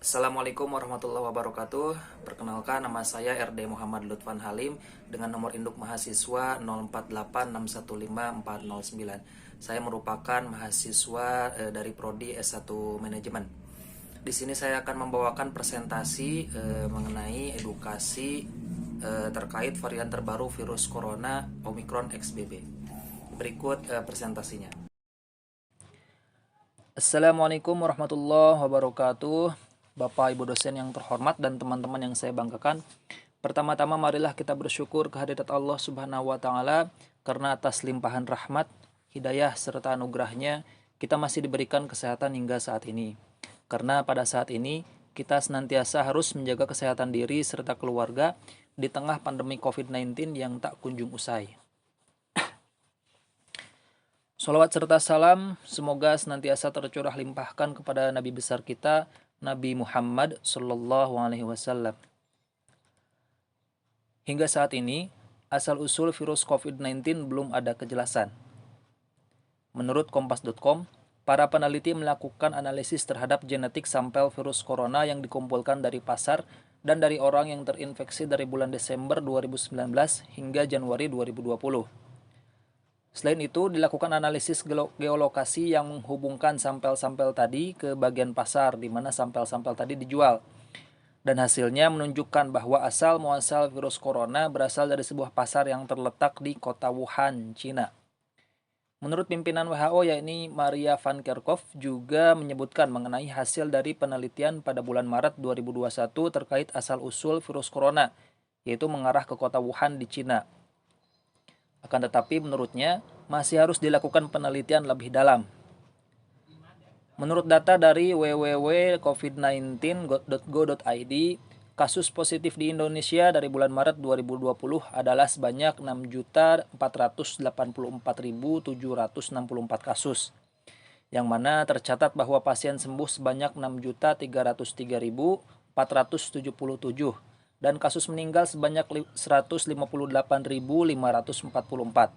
Assalamualaikum warahmatullahi wabarakatuh. Perkenalkan, nama saya RD Muhammad Lutfan Halim dengan nomor induk mahasiswa 0486154009. Saya merupakan mahasiswa dari prodi S1 Manajemen. Di sini saya akan membawakan presentasi mengenai edukasi terkait varian terbaru virus corona Omicron XBB. Berikut presentasinya. Assalamualaikum warahmatullahi wabarakatuh. Bapak Ibu dosen yang terhormat dan teman-teman yang saya banggakan. Pertama-tama marilah kita bersyukur kehadirat Allah Subhanahu wa taala karena atas limpahan rahmat, hidayah serta anugerahnya kita masih diberikan kesehatan hingga saat ini. Karena pada saat ini kita senantiasa harus menjaga kesehatan diri serta keluarga di tengah pandemi COVID-19 yang tak kunjung usai. Salawat serta salam semoga senantiasa tercurah limpahkan kepada Nabi besar kita, Nabi Muhammad Sallallahu Alaihi Wasallam. Hingga saat ini, asal-usul virus COVID-19 belum ada kejelasan. Menurut Kompas.com, para peneliti melakukan analisis terhadap genetik sampel virus corona yang dikumpulkan dari pasar dan dari orang yang terinfeksi dari bulan Desember 2019 hingga Januari 2020. Selain itu, dilakukan analisis geolokasi yang menghubungkan sampel-sampel tadi ke bagian pasar di mana sampel-sampel tadi dijual. Dan hasilnya menunjukkan bahwa asal-muasal virus corona berasal dari sebuah pasar yang terletak di kota Wuhan, Cina. Menurut pimpinan WHO yakni Maria Van Kerkhove juga menyebutkan mengenai hasil dari penelitian pada bulan Maret 2021 terkait asal-usul virus corona, yaitu mengarah ke kota Wuhan di Cina. Akan tetapi menurutnya masih harus dilakukan penelitian lebih dalam. Menurut data dari www.covid19.go.id, kasus positif di Indonesia dari bulan Maret 2020 adalah sebanyak 6.484.764 kasus, yang mana tercatat bahwa pasien sembuh sebanyak 6.303.477 dan kasus meninggal sebanyak 158.544.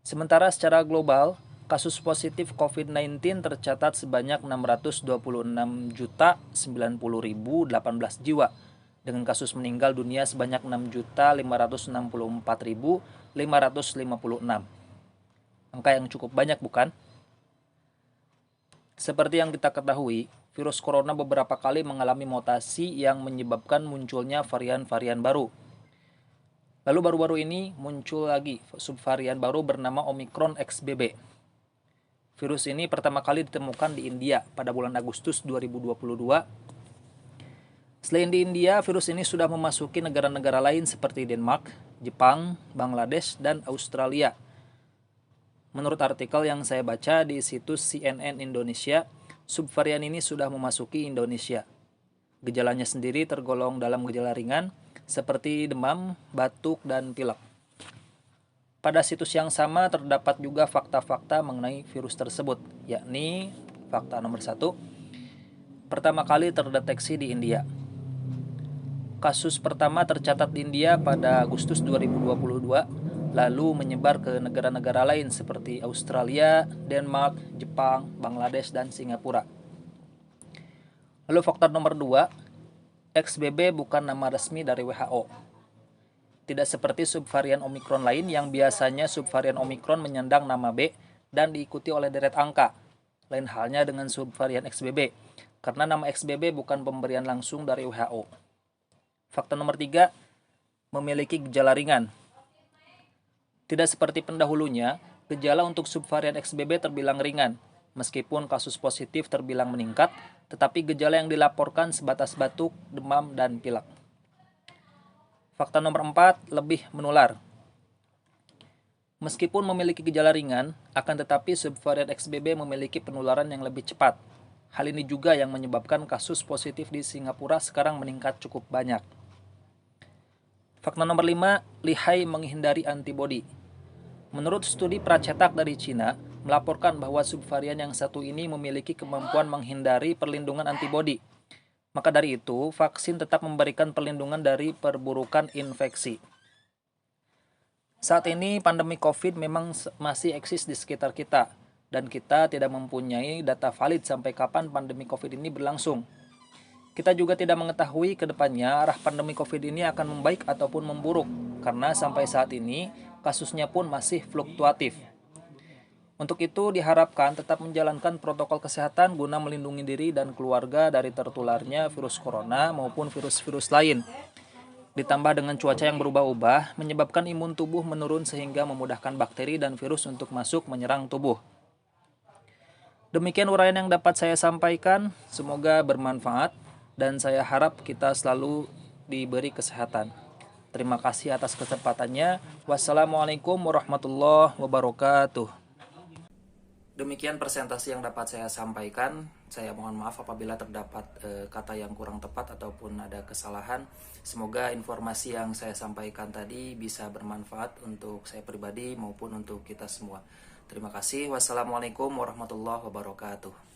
Sementara secara global, kasus positif COVID-19 tercatat sebanyak 626.090.018 jiwa, dengan kasus meninggal dunia sebanyak 6.564.556. Angka yang cukup banyak, bukan? Seperti yang kita ketahui, virus corona beberapa kali mengalami mutasi yang menyebabkan munculnya varian-varian baru. Lalu baru-baru ini muncul lagi subvarian baru bernama Omicron XBB. Virus ini pertama kali ditemukan di India pada bulan Agustus 2022. Selain di India, virus ini sudah memasuki negara-negara lain seperti Denmark, Jepang, Bangladesh, dan Australia. Menurut artikel yang saya baca di situs CNN Indonesia, subvarian ini sudah memasuki Indonesia. Gejalanya sendiri tergolong dalam gejala ringan, seperti demam, batuk, dan pilek. Pada situs yang sama terdapat juga fakta-fakta mengenai virus tersebut, yakni fakta nomor 1, pertama kali terdeteksi di India. Kasus pertama tercatat di India pada Agustus 2022, lalu menyebar ke negara-negara lain seperti Australia, Denmark, Jepang, Bangladesh, dan Singapura. Lalu faktor nomor 2, XBB bukan nama resmi dari WHO. Tidak seperti subvarian Omicron lain yang biasanya subvarian Omicron menyandang nama B dan diikuti oleh deret angka. Lain halnya dengan subvarian XBB, karena nama XBB bukan pemberian langsung dari WHO. Fakta nomor 3, memiliki gejala ringan. Tidak seperti pendahulunya, gejala untuk subvarian XBB terbilang ringan. Meskipun kasus positif terbilang meningkat, tetapi gejala yang dilaporkan sebatas batuk, demam, dan pilek. Fakta nomor 4, lebih menular. Meskipun memiliki gejala ringan, akan tetapi subvarian XBB memiliki penularan yang lebih cepat. Hal ini juga yang menyebabkan kasus positif di Singapura sekarang meningkat cukup banyak. Fakta nomor 5, lihai menghindari antibodi. Menurut studi pracetak dari Cina, melaporkan bahwa subvarian yang satu ini memiliki kemampuan menghindari perlindungan antibodi. Maka dari itu, vaksin tetap memberikan perlindungan dari perburukan infeksi. Saat ini pandemi COVID memang masih eksis di sekitar kita, dan kita tidak mempunyai data valid sampai kapan pandemi COVID ini berlangsung. Kita juga tidak mengetahui ke depannya arah pandemi COVID ini akan membaik ataupun memburuk, karena sampai saat ini kasusnya pun masih fluktuatif. Untuk itu diharapkan tetap menjalankan protokol kesehatan guna melindungi diri dan keluarga dari tertularnya virus corona maupun virus-virus lain. Ditambah dengan cuaca yang berubah-ubah, menyebabkan imun tubuh menurun sehingga memudahkan bakteri dan virus untuk masuk menyerang tubuh. Demikian uraian yang dapat saya sampaikan, semoga bermanfaat dan saya harap kita selalu diberi kesehatan. Terima kasih atas kesempatannya. Wassalamualaikum warahmatullahi wabarakatuh. Demikian presentasi yang dapat saya sampaikan. Saya mohon maaf apabila terdapat kata yang kurang tepat ataupun ada kesalahan. Semoga informasi yang saya sampaikan tadi bisa bermanfaat untuk saya pribadi maupun untuk kita semua. Terima kasih. Wassalamualaikum warahmatullahi wabarakatuh.